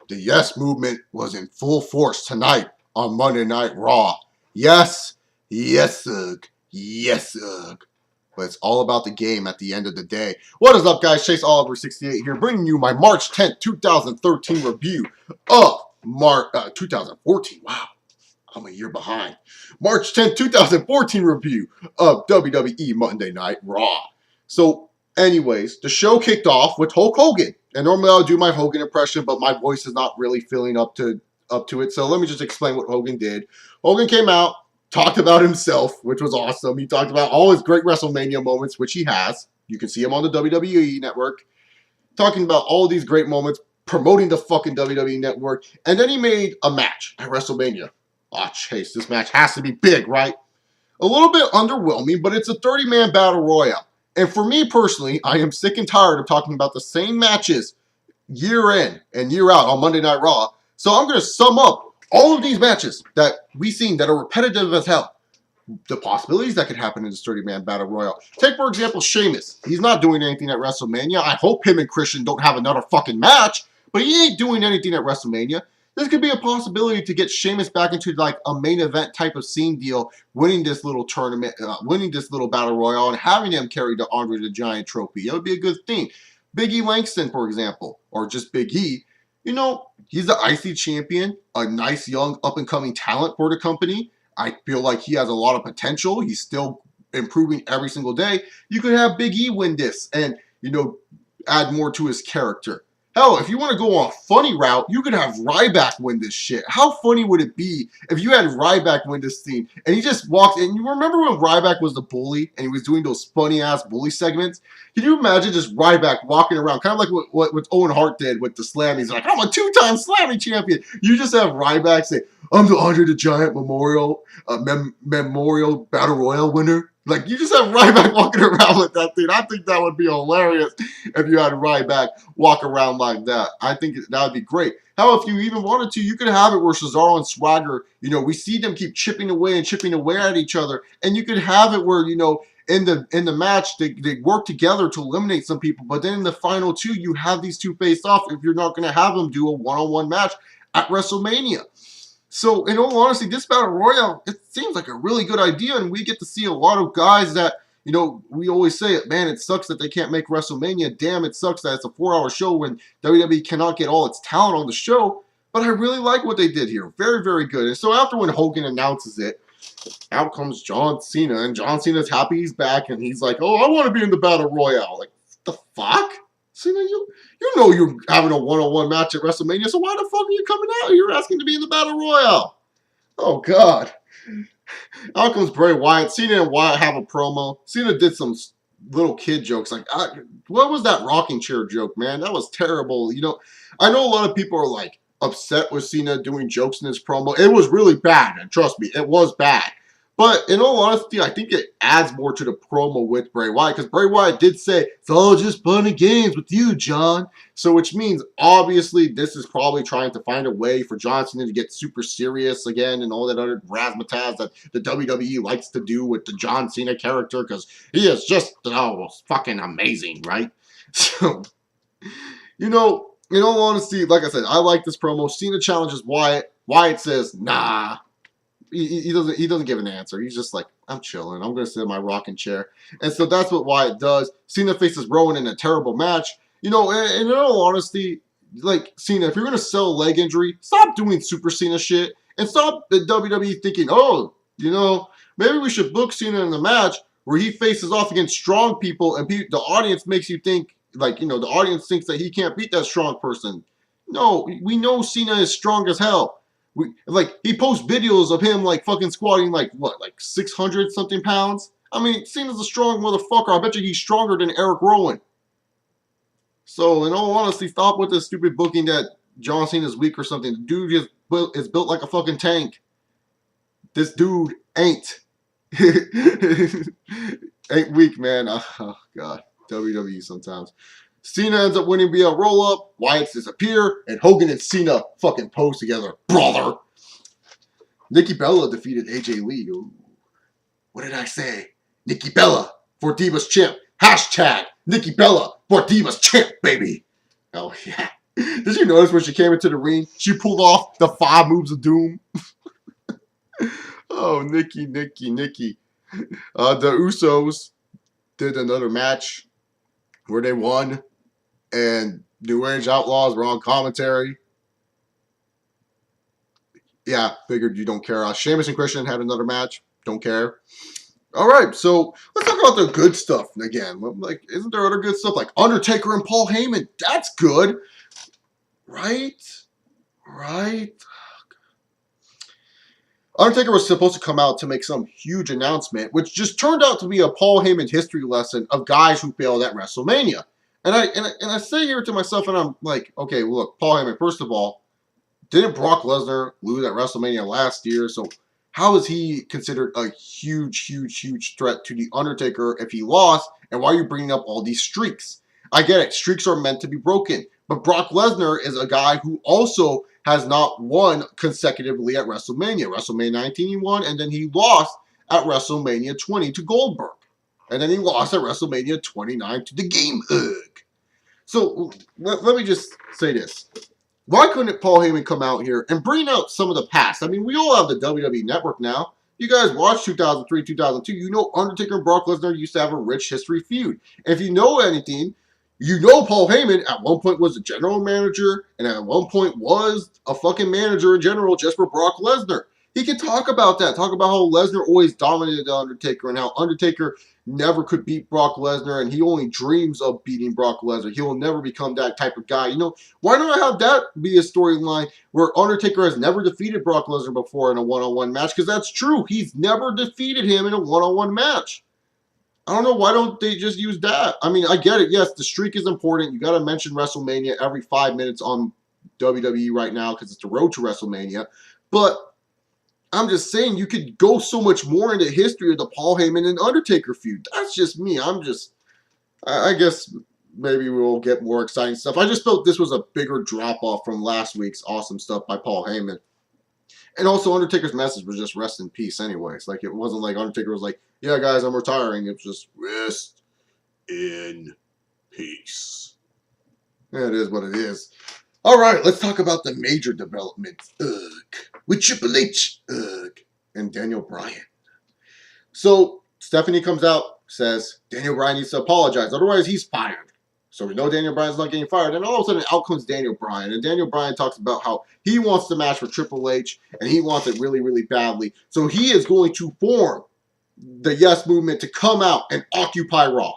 The Yes Movement was in full force tonight on Monday Night Raw. Yes, yes, ugh, yes, ugh. But it's all about the game at the end of the day. What is up, guys? Chase Oliver 68 here, bringing you my March 10th, 2013 review of 2014. Wow, I'm a year behind. March 10th, 2014 review of WWE Monday Night Raw. So, anyways, the show kicked off with Hulk Hogan. And normally I'll do my Hogan impression, but my voice is not really feeling up to it. So let me just explain what Hogan did. Hogan came out, talked about himself, which was awesome. He talked about all his great WrestleMania moments, which he has. You can see him on the WWE Network. Talking about all these great moments, promoting the fucking WWE Network. And then he made a match at WrestleMania. Oh, Chase, this match has to be big, right? A little bit underwhelming, but it's a 30-man battle royale. And for me personally, I am sick and tired of talking about the same matches year in and year out on Monday Night Raw. So I'm going to sum up all of these matches that we've seen that are repetitive as hell. The possibilities that could happen in this 30-man battle royal. Take, for example, Sheamus. He's not doing anything at WrestleMania. I hope him and Christian don't have another fucking match, but he ain't doing anything at WrestleMania. This could be a possibility to get Sheamus back into like a main event type of scene deal, winning this little tournament, winning this little battle royal, and having him carry the Andre the Giant trophy. That would be a good thing. Big E Langston, for example, or just Big E. You know, he's the IC champion, a nice young up-and-coming talent for the company. I feel like he has a lot of potential. He's still improving every single day. You could have Big E win this and, you know, add more to his character. Hell, if you want to go on a funny route, you could have Ryback win this shit. How funny would it be if you had Ryback win this thing and he just walked in? You remember when Ryback was the bully and he was doing those funny-ass bully segments? Can you imagine just Ryback walking around, kind of like what Owen Hart did with the Slam? He's like, I'm a two-time Slammy champion. You just have Ryback say, I'm the Andre the Giant Memorial Battle Royal winner. Like, you just have Ryback walking around with that thing. I think that would be hilarious if you had Ryback walk around like that. I think that would be great. How if you even wanted to, you could have it where Cesaro and Swagger, you know, we see them keep chipping away at each other. And you could have it where, you know, in the match, they work together to eliminate some people. But then in the final two, you have these two face off if you're not going to have them do a one-on-one match at WrestleMania. So, in all honesty, this Battle Royale, it seems like a really good idea, and we get to see a lot of guys that, you know, we always say, man, it sucks that they can't make WrestleMania. Damn, it sucks that it's a 4-hour show when WWE cannot get all its talent on the show. But I really like what they did here. Very, very good. And so after when Hogan announces it, out comes John Cena, and John Cena's happy he's back, and he's like, oh, I want to be in the Battle Royale. Like, what the fuck? Cena, you know you're having a one-on-one match at WrestleMania, so why the fuck are you coming out? You're asking to be in the Battle Royale. Oh, God. Out comes Bray Wyatt. Cena and Wyatt have a promo. Cena did some little kid jokes. Like, what was that rocking chair joke, man? That was terrible. You know, I know a lot of people are, like, upset with Cena doing jokes in his promo. It was really bad, and trust me, it was bad. But in all honesty, I think it adds more to the promo with Bray Wyatt, because Bray Wyatt did say, it's all just fun and games with you, John. So which means, obviously, this is probably trying to find a way for John Cena to get super serious again and all that other razzmatazz that the WWE likes to do with the John Cena character, because he is just, fucking amazing, right? So, you know, in all honesty, like I said, I like this promo. Cena challenges Wyatt. Wyatt says, nah. He doesn't give an answer. He's just like, I'm chilling. I'm going to sit in my rocking chair. And so that's what Wyatt does. Cena faces Rowan in a terrible match. You know, and in all honesty, like, Cena, if you're going to sell a leg injury, stop doing Super Cena shit. And stop the WWE thinking, oh, you know, maybe we should book Cena in the match where he faces off against strong people and the audience makes you think, like, you know, the audience thinks that he can't beat that strong person. No, we know Cena is strong as hell. He posts videos of him, like, fucking squatting, like, what, like 600-something pounds? I mean, Cena's a strong motherfucker. I bet you he's stronger than Eric Rowan. So, in all honesty, stop with this stupid booking that John Cena's weak or something. The dude is built like a fucking tank. This dude ain't. Ain't weak, man. Oh, God. WWE sometimes. Cena ends up winning via roll-up, Wyatt's disappear, and Hogan and Cena fucking pose together. Brother! Nikki Bella defeated AJ Lee. Ooh. What did I say? Nikki Bella for Divas Champ. Hashtag Nikki Bella for Divas Champ, baby. Oh, yeah. Did you notice when she came into the ring, she pulled off the 5 moves of doom? Oh, Nikki. The Usos did another match where they won, and New Age Outlaws were on commentary. Yeah, figured you don't care. Sheamus and Christian had another match. Don't care. All right, so let's talk about the good stuff again. Like, isn't there other good stuff like Undertaker and Paul Heyman? That's good, right? Right. Undertaker was supposed to come out to make some huge announcement, which just turned out to be a Paul Heyman history lesson of guys who failed at WrestleMania. And I say here to myself, and I'm like, okay, look, Paul Heyman. First of all, didn't Brock Lesnar lose at WrestleMania last year? So how is he considered a huge threat to The Undertaker if he lost? And why are you bringing up all these streaks? I get it. Streaks are meant to be broken. But Brock Lesnar is a guy who also has not won consecutively at WrestleMania. WrestleMania 19 he won, and then he lost at WrestleMania 20 to Goldberg. And then he lost at WrestleMania 29 to the Game Hug. So let me just say this. Why couldn't Paul Heyman come out here and bring out some of the past? I mean, we all have the WWE Network now. You guys watched 2003, 2002. You know Undertaker and Brock Lesnar used to have a rich history feud. And if you know anything, you know Paul Heyman at one point was a general manager and at one point was a fucking manager in general just for Brock Lesnar. He can talk about that. Talk about how Lesnar always dominated the Undertaker and how Undertaker never could beat Brock Lesnar and he only dreams of beating Brock Lesnar. He will never become that type of guy. You know, why don't I have that be a storyline where Undertaker has never defeated Brock Lesnar before in a one-on-one match? Because that's true. He's never defeated him in a one-on-one match. I don't know, why don't they just use that? I mean, I get it. Yes, the streak is important. You got to mention WrestleMania every 5 minutes on WWE right now because it's the road to WrestleMania. But I'm just saying you could go so much more into history of the Paul Heyman and Undertaker feud. That's just me. I guess maybe we'll get more exciting stuff. I just felt this was a bigger drop-off from last week's awesome stuff by Paul Heyman. And also, Undertaker's message was just rest in peace anyways. Like, it wasn't like Undertaker was like, yeah, guys, I'm retiring. It was just rest in peace. Yeah, it is what it is. All right, let's talk about the major developments. With Triple H and Daniel Bryan. So, Stephanie comes out, says Daniel Bryan needs to apologize. Otherwise, he's fired. So we know Daniel Bryan's not getting fired. And all of a sudden, out comes Daniel Bryan. And Daniel Bryan talks about how he wants the match with Triple H, and he wants it really badly. So he is going to form the YESMovement to come out and occupy Raw.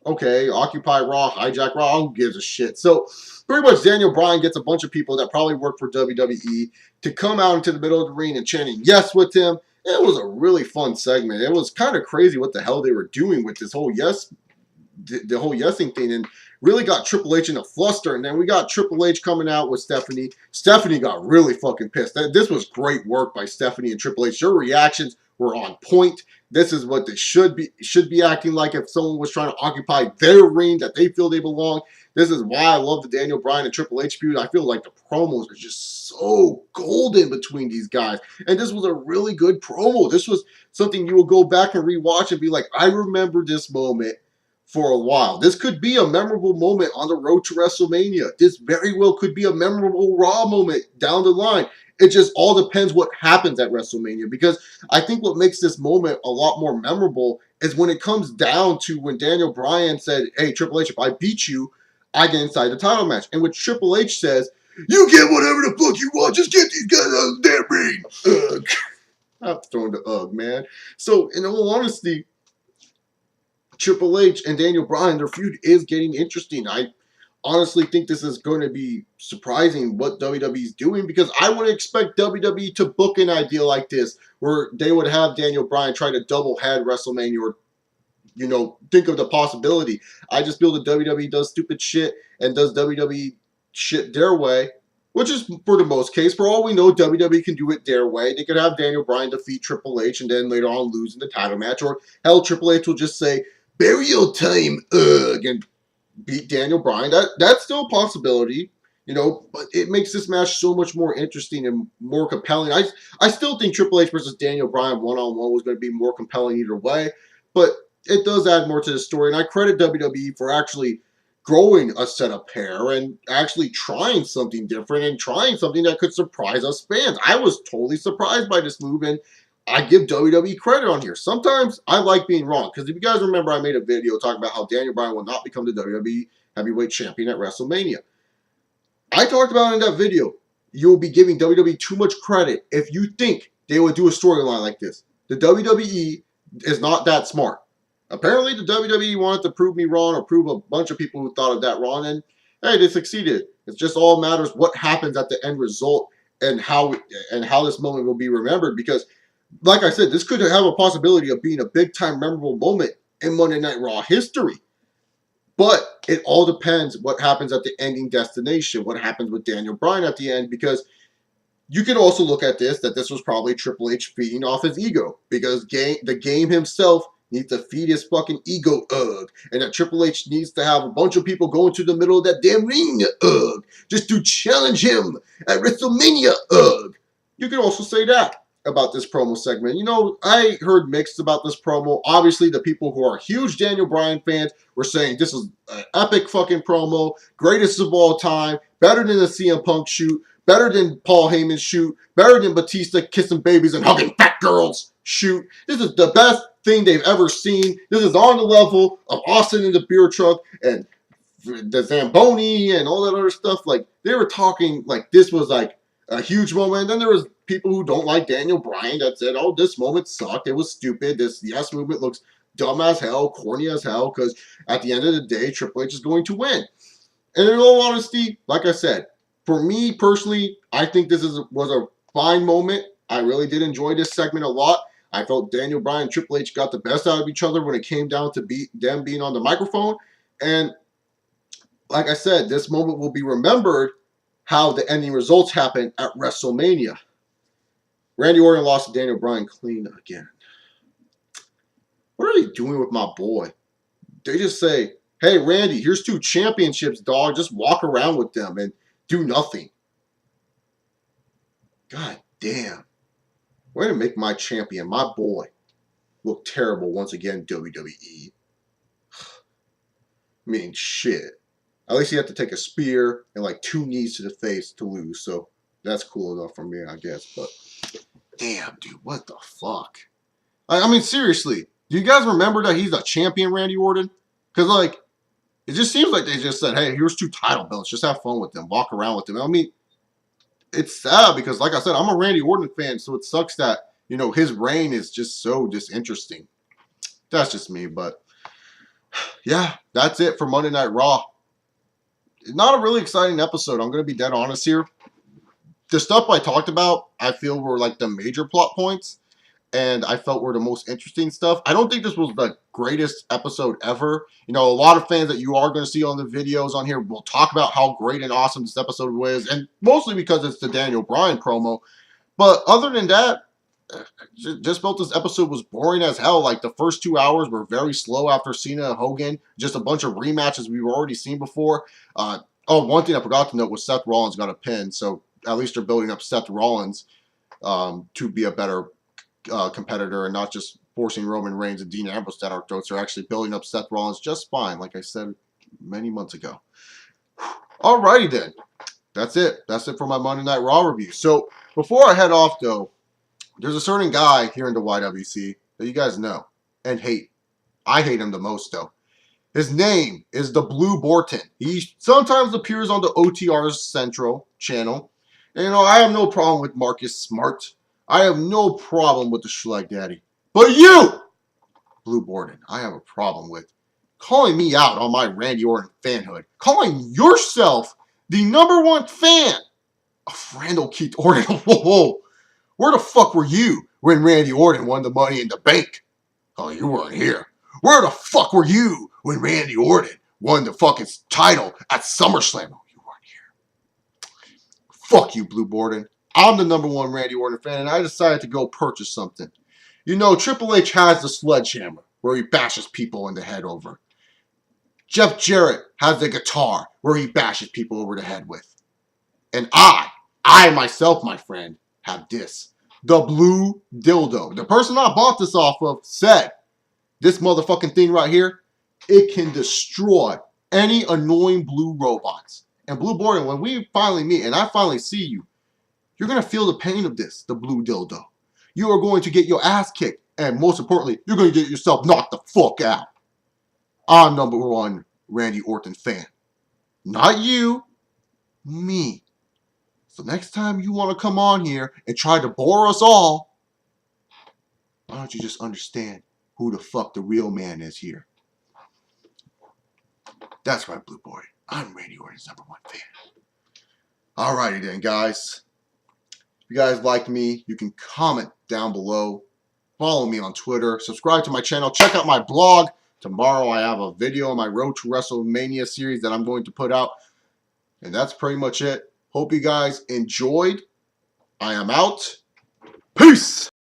Okay, occupy Raw, hijack Raw, who gives a shit? So pretty much Daniel Bryan gets a bunch of people that probably work for WWE to come out into the middle of the ring and chanting yes with him. It was a really fun segment. It was kind of crazy what the hell they were doing with this whole the whole yesing thing, and really got Triple H in a fluster. And then we got Triple H coming out with Stephanie. Stephanie got really fucking pissed. This was great work by Stephanie and Triple H. Their reactions were on point. This is what they should be acting like if someone was trying to occupy their ring that they feel they belong. This is why I love the Daniel Bryan and Triple H feud. I feel like the promos are just so golden between these guys. And this was a really good promo. This was something you will go back and rewatch and be like, I remember this moment for a while. This could be a memorable moment on the road to WrestleMania. This very well could be a memorable Raw moment down the line. It just all depends what happens at WrestleMania, because I think what makes this moment a lot more memorable is when it comes down to when Daniel Bryan said, hey, Triple H, if I beat you, I get inside the title match. And when Triple H says, you get whatever the fuck you want, just get these guys out of the damn ring. Ugh. I'm throwing the ugh, man. So, in all honesty, Triple H and Daniel Bryan, their feud is getting interesting. I honestly think this is going to be surprising what WWE's doing, because I would expect WWE to book an idea like this where they would have Daniel Bryan try to double head WrestleMania, or, you know, think of the possibility. I just feel that WWE does stupid shit and does WWE shit their way, which is for the most case. For all we know, WWE can do it their way. They could have Daniel Bryan defeat Triple H and then later on lose in the title match, or hell, Triple H will just say, burial time, and beat Daniel Bryan. That's still a possibility, you know, but it makes this match so much more interesting and more compelling. I still think Triple H versus Daniel Bryan one-on-one was going to be more compelling either way, but it does add more to the story, and I credit WWE for actually growing a set of hair and actually trying something different and trying something that could surprise us fans. I was totally surprised by this move, and I give WWE credit on here. Sometimes I like being wrong, because if you guys remember, I made a video talking about how Daniel Bryan will not become the WWE Heavyweight Champion at WrestleMania. I talked about in that video, you'll be giving WWE too much credit if you think they would do a storyline like this. The WWE is not that smart. Apparently, the WWE wanted to prove me wrong or prove a bunch of people who thought of that wrong, and hey, they succeeded. It just all matters what happens at the end result and how this moment will be remembered. Because, like I said, this could have a possibility of being a big-time memorable moment in Monday Night Raw history. But it all depends what happens at the ending destination, what happens with Daniel Bryan at the end, because you could also look at this, that this was probably Triple H feeding off his ego, because the game himself needs to feed his fucking ego, and that Triple H needs to have a bunch of people go into the middle of that damn ring, just to challenge him at WrestleMania, You could also say that about this promo segment. You know, I heard mixed about this promo. Obviously, the people who are huge Daniel Bryan fans were saying this is an epic fucking promo, greatest of all time, better than the CM Punk shoot, better than Paul Heyman's shoot, better than Batista kissing babies and hugging fat girls shoot. This is the best thing they've ever seen. This is on the level of Austin in the beer truck and the Zamboni and all that other stuff. Like, they were talking like this was like a huge moment. And then there was people who don't like Daniel Bryan that said, oh, this moment sucked. It was stupid. This Yes movement looks dumb as hell, corny as hell, because at the end of the day, Triple H is going to win. And in all honesty, like I said, for me personally, I think this was a fine moment. I really did enjoy this segment a lot. I felt Daniel Bryan and Triple H got the best out of each other when it came down to them being on the microphone. And like I said, this moment will be remembered how the ending results happened at WrestleMania. Randy Orton lost to Daniel Bryan clean again. What are they doing with my boy? They just say, hey, Randy, here's 2 championships, dog. Just walk around with them and do nothing. God damn. Way to make my champion, my boy, look terrible once again, WWE. I mean, shit. At least you have to take a spear and like 2 knees to the face to lose. So that's cool enough for me, I guess. But damn, dude, what the fuck? I mean, seriously, do you guys remember that he's a champion, Randy Orton? Because, like, it just seems like they just said, hey, here's 2 title belts. Just have fun with them. Walk around with them. I mean, it's sad because, like I said, I'm a Randy Orton fan, so it sucks that, you know, his reign is just so disinteresting. That's just me, but yeah, that's it for Monday Night Raw. Not a really exciting episode. I'm going to be dead honest here. The stuff I talked about, I feel were like the major plot points, and I felt were the most interesting stuff. I don't think this was the greatest episode ever. You know, a lot of fans that you are going to see on the videos on here will talk about how great and awesome this episode was, and mostly because it's the Daniel Bryan promo. But other than that, just felt this episode was boring as hell. Like, the first 2 hours were very slow after Cena and Hogan. Just a bunch of rematches we've already seen before. Oh, one thing I forgot to note was Seth Rollins got a pin, so at least they're building up Seth Rollins to be a better competitor and not just forcing Roman Reigns and Dean Ambrose down our throats. They're actually building up Seth Rollins just fine, like I said many months ago. Alrighty then. That's it. That's it for my Monday Night Raw review. So before I head off, though, there's a certain guy here in the YWC that you guys know and hate. I hate him the most, though. His name is the Blue Borton. He sometimes appears on the OTR Central channel. And, you know, I have no problem with Marcus Smart. I have no problem with the Schleg Daddy. But you, Blue Borton, I have a problem with calling me out on my Randy Orton fanhood. Calling yourself the #1 fan of Randall Keith Orton. Whoa. Where the fuck were you when Randy Orton won the Money in the Bank? Oh, you weren't here. Where the fuck were you when Randy Orton won the fucking title at SummerSlam? Oh, you weren't here. Fuck you, Blue Borton. I'm the #1 Randy Orton fan, and I decided to go purchase something. You know, Triple H has the sledgehammer, where he bashes people in the head over. Jeff Jarrett has the guitar, where he bashes people over the head with. And I myself, my friend, have this. The Blue Dildo. The person I bought this off of said, this motherfucking thing right here, it can destroy any annoying blue robots. And Blue Border, when we finally meet and I finally see you, you're going to feel the pain of this, the blue dildo. You are going to get your ass kicked. And most importantly, you're going to get yourself knocked the fuck out. I'm #1 Randy Orton fan. Not you, me. So next time you want to come on here and try to bore us all, why don't you just understand who the fuck the real man is here? That's right, Blue Boy. I'm Randy Orton's #1 fan. Alrighty then, guys. If you guys like me, you can comment down below. Follow me on Twitter. Subscribe to my channel. Check out my blog. Tomorrow I have a video on my Road to Wrestlemania series that I'm going to put out. And that's pretty much it. Hope you guys enjoyed. I am out. Peace!